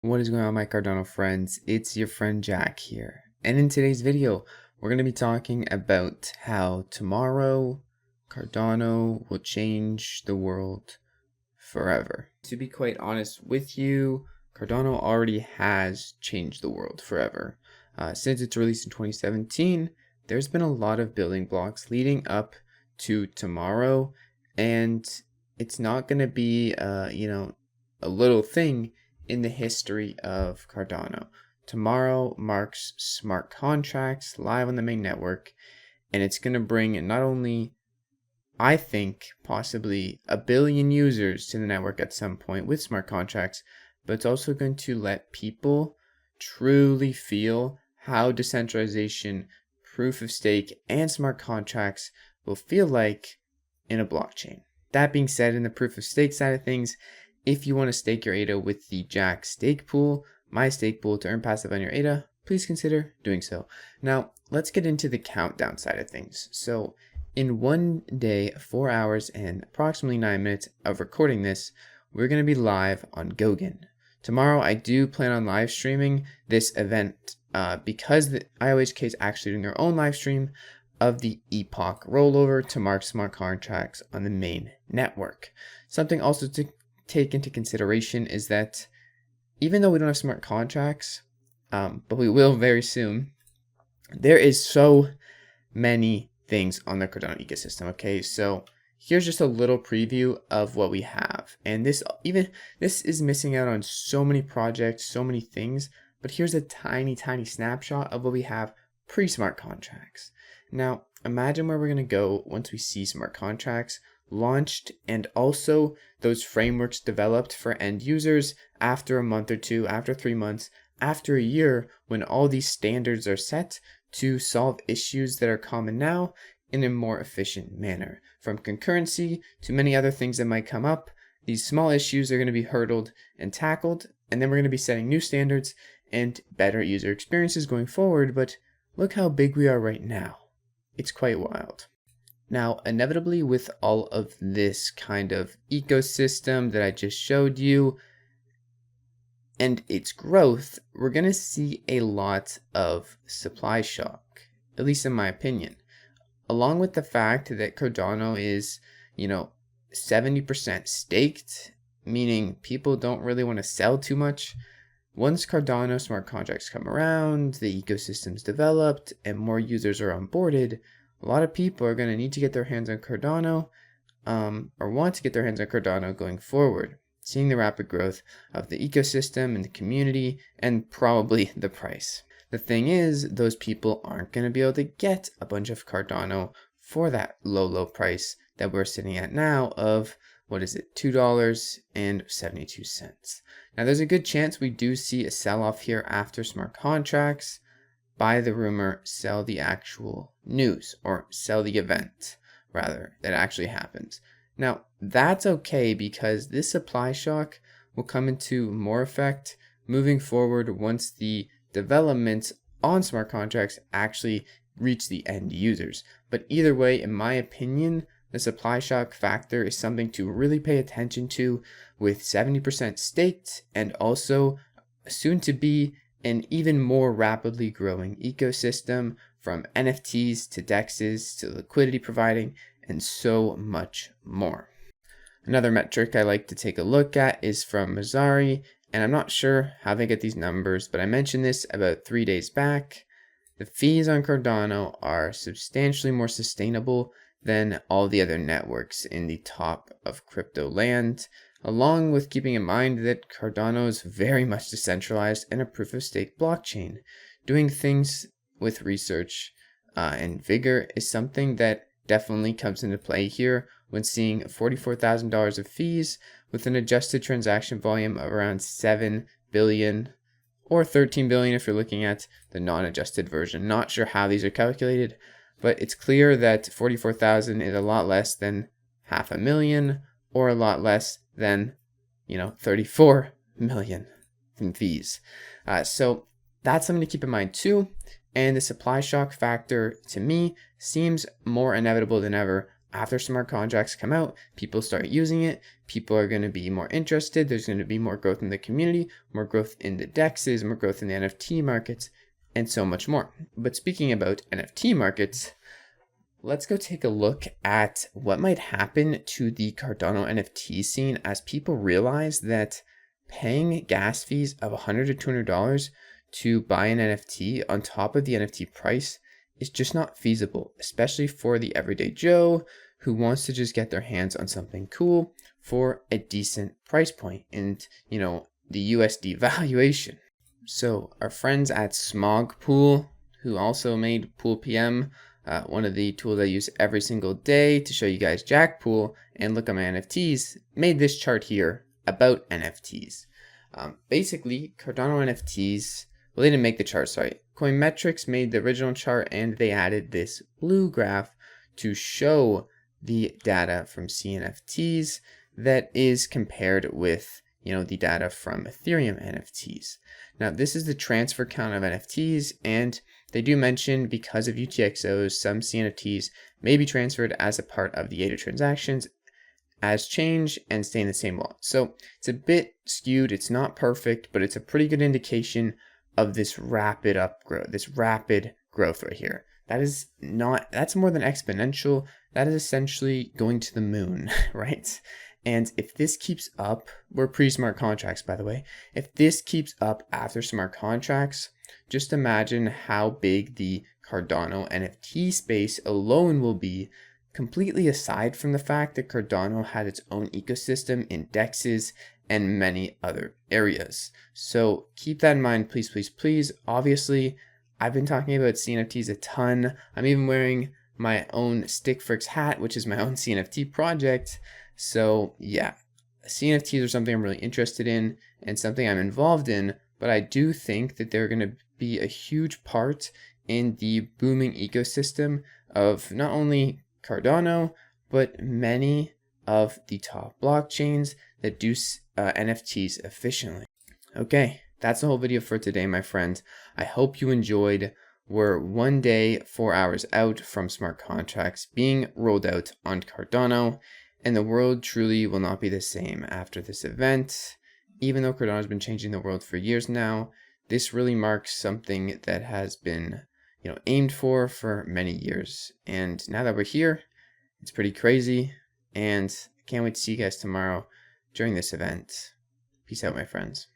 What is going on, my Cardano friends? It's your friend Jack here. And in today's video, we're going to be talking about how tomorrow Cardano will change the world forever. To be quite honest with you, Cardano already has changed the world forever. Since its release in 2017, there's been a lot of building blocks leading up to tomorrow, and it's not going to be, a little thing in the history of Cardano. Tomorrow marks smart contracts live on the main network, and it's going to bring not only, I think, possibly 1 billion users to the network at some point with smart contracts, but it's also going to let people truly feel how decentralization, proof of stake, and smart contracts will feel like in a blockchain. That being said, in the proof of stake side of things, if you want to stake your ADA with the Jack stake pool, my stake pool, to earn passive on your ADA, please consider doing so. Now, let's get into the countdown side of things. So, in 1 day, 4 hours, and approximately 9 minutes of recording this, we're going to be live on Goguen. Tomorrow, I do plan on live streaming this event because the IOHK is actually doing their own live stream of the Epoch rollover to mark smart contracts on the main network. Something also to take into consideration is that even though we don't have smart contracts, but we will very soon, there is so many things on the Cardano ecosystem. Okay, so here's just a little preview of what we have, and this is missing out on so many projects, so many things, but here's a tiny snapshot of what we have pre-smart contracts. Now imagine where we're going to go once we see smart contracts launched, and also those frameworks developed for end users after a month or two, after 3 months, after a year, when all these standards are set to solve issues that are common now in a more efficient manner. From concurrency to many other things that might come up, these small issues are going to be hurdled and tackled, and then we're going to be setting new standards and better user experiences going forward. But look how big we are right now. It's quite wild. Now, inevitably, with all of this kind of ecosystem that I just showed you and its growth, we're going to see a lot of supply shock, at least in my opinion. Along with the fact that Cardano is, 70% staked, meaning people don't really want to sell too much. Once Cardano smart contracts come around, the ecosystem's developed, and more users are onboarded, a lot of people are going to need to get their hands on Cardano, or want to get their hands on Cardano going forward, seeing the rapid growth of the ecosystem and the community, and probably the price. The thing is, those people aren't going to be able to get a bunch of Cardano for that low price that we're sitting at now of, $2.72. Now, there's a good chance we do see a sell-off here after smart contracts. Buy the rumor, sell the actual news, or sell the event, rather, that actually happens. Now, that's okay because this supply shock will come into more effect moving forward once the developments on smart contracts actually reach the end users. But either way, in my opinion, the supply shock factor is something to really pay attention to, with 70% staked and also soon to be an even more rapidly growing ecosystem, from NFTs to DEXs to liquidity providing and so much more. Another metric I like to take a look at is from Messari, and I'm not sure how they get these numbers, but I mentioned this about 3 days back. The fees on Cardano are substantially more sustainable than all the other networks in the top of crypto land, along with keeping in mind that Cardano is very much decentralized and a proof-of-stake blockchain. Doing things with research and vigor is something that definitely comes into play here when seeing $44,000 of fees with an adjusted transaction volume of around 7 billion or 13 billion if you're looking at the non-adjusted version. Not sure how these are calculated, but it's clear that 44,000 is a lot less than 500,000 or a lot less than 34 million in fees. So that's something to keep in mind too. And the supply shock factor, to me, seems more inevitable than ever, after smart contracts come out, people start using it, people are going to be more interested, there's going to be more growth in the community, more growth in the DEXs, more growth in the NFT markets, and so much more. But speaking about NFT markets, let's go take a look at what might happen to the Cardano NFT scene as people realize that paying gas fees of $100 to $200 to buy an NFT on top of the NFT price is just not feasible, especially for the everyday Joe who wants to just get their hands on something cool for a decent price point and, the USD valuation. So our friends at Smog Pool, who also made Pool PM, one of the tools I use every single day to show you guys Jack Pool and look at my NFTs, made this chart here about NFTs. Basically, Cardano NFTs, well, they didn't make the chart, sorry. Coinmetrics made the original chart and they added this blue graph to show the data from CNFTs that is compared with, the data from Ethereum NFTs. Now, this is the transfer count of NFTs, and they do mention because of UTXOs, some CNFTs may be transferred as a part of the ADA transactions as change and stay in the same wallet. So it's a bit skewed, it's not perfect, but it's a pretty good indication of this rapid growth right here. That's more than exponential. That is essentially going to the moon, right? And if this keeps up, we're pre-smart contracts, by the way. If this keeps up after smart contracts, just imagine how big the Cardano NFT space alone will be, completely aside from the fact that Cardano had its own ecosystem in DEXs and many other areas. So keep that in mind, please, please, please. Obviously, I've been talking about CNFTs a ton. I'm even wearing my own Stickfrix hat, which is my own CNFT project. So yeah, CNFTs are something I'm really interested in and something I'm involved in, but I do think that they're going to be a huge part in the booming ecosystem of not only Cardano, but many of the top blockchains that do NFTs efficiently. Okay, that's the whole video for today, my friends. I hope you enjoyed. We're 1 day, 4 hours out from smart contracts being rolled out on Cardano, and the world truly will not be the same after this event. Even though Cardano has been changing the world for years now, this really marks something that has been, aimed for many years. And now that we're here, it's pretty crazy, and I can't wait to see you guys tomorrow during this event. Peace out, my friends.